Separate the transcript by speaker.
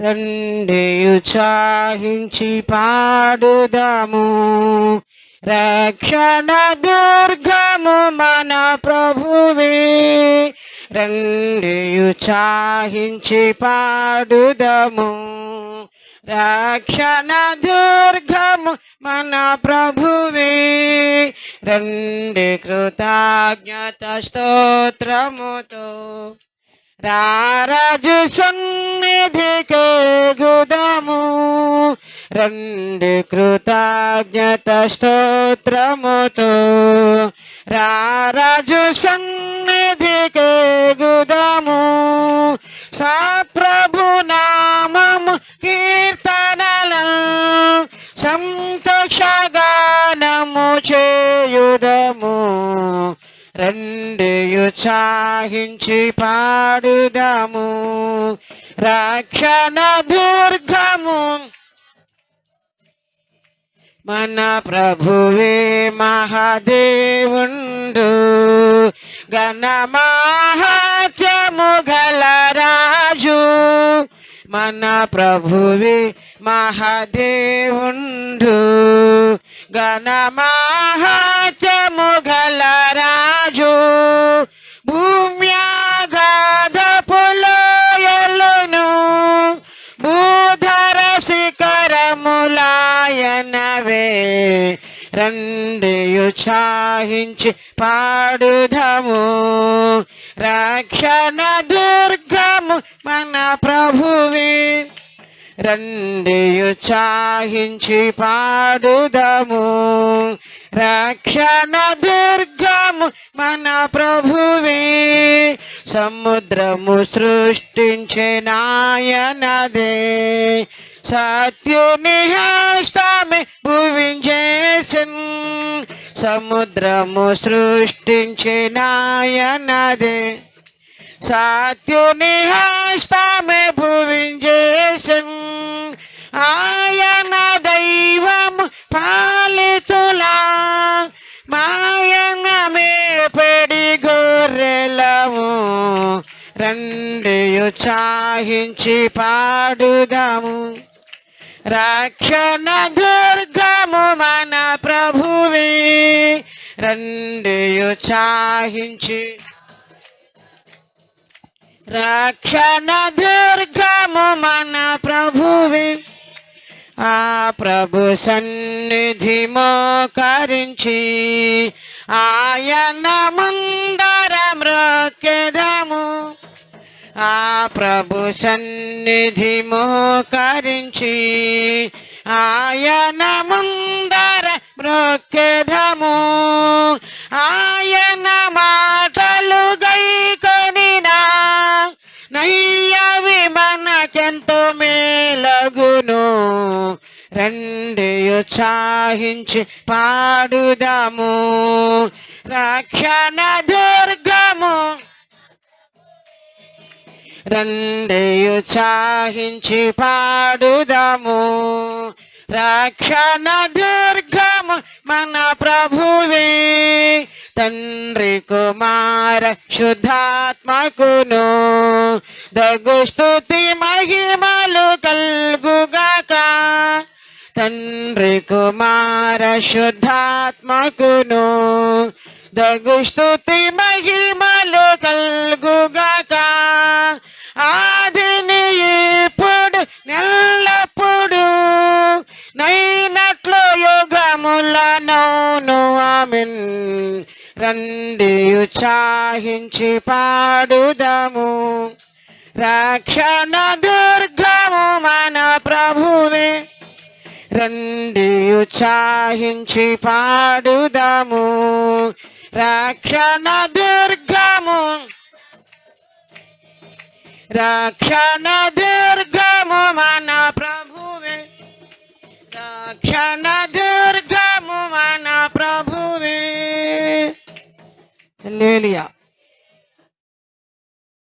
Speaker 1: రండి ఉత్సాహించి పాడుదాము. రక్షణ దుర్గము మన ప్రభువే. రండి ఉత్సాహించి పాడుదాము. రక్షణ దుర్గము మన ప్రభువే. రండి కృతజ్ఞత స్తోత్రముతో రారాజు సన్నిధికి గుదము. రండి కృతజ్ఞత స్తోత్రముతో రారాజు సన్నిధికి గుదము. సప్రభు నామము కీర్తనలను సంతోషగానము చేయుదము. రండి ఉత్సాహించి పాడుదాము. రక్షణ దుర్గము మన ప్రభువే మహాదేవుండు. ఘన మహాత్యము గల రాజు మన ప్రభువే మహాదేవుండు. ఘన మహాత్యము గల రాజు భూమ్యాగాధపులోయలును భూధర శిఖరములాయనవే. రండి ఉత్సాహించి పాడుదాము. రక్షణ దుర్గము మన ప్రభువే. రండి ఉత్సాహించి పాడుదాము. రక్షణ దుర్గము మన ప్రభువే. సముద్రము సృష్టించినాయనదే. సత్యుని హస్తమే భువించేసెన్. సముద్రము సృష్టించినాయనదే. సత్యుని హస్తమే భువించేసెన్. ఆయన దైవము పాలితులా మాయన మేపడి గొర్రెలము. రండి ఉత్సాహించి పాడుదాము. రక్షణ దుర్గము మన ప్రభువే. రండి ఉత్సాహించి రక్షణ దుర్గము మన ప్రభువే. ఆ ప్రభు సన్నిధి మోకరించి ఆయన ముందర మ్రొక్కెదము. ఆ ప్రభు సన్నిధి మోకరించి ఆయన ముందర మ్రొక్కెదము. ఆయన మాటలు గైకొనినా నయ్యవి మనకెంతో మేలగును. రండి ఉత్సాహించి పాడుదాము. రక్షణ దుర్గము రండి ఉత్సాహించి పాడుదాము. రక్షణ దుర్గము మన ప్రభువే. తండ్రి కుమార శుద్ధాత్మకును దగు స్తుతి మహిమలు కల్గుగాక. తండ్రి కుమార శుద్ధాత్మకును దగు స్తుతి మహిమలు కల్గుగాక. ఆదిని ఇప్పుడు నెల్లప్పుడు నైనట్లు యుగములనౌను. ఆమేన్. రండి ఉత్సాహించి పాడుదాము. రక్షణ దుర్గము మన ప్రభువే. రండి ఉత్సాహించి పాడుదాము. రక్షణ దుర్గము రక్షణ దుర్గము మన ప్రభువే. రక్షణ దుర్గము మన ప్రభువే. హల్లెలూయా.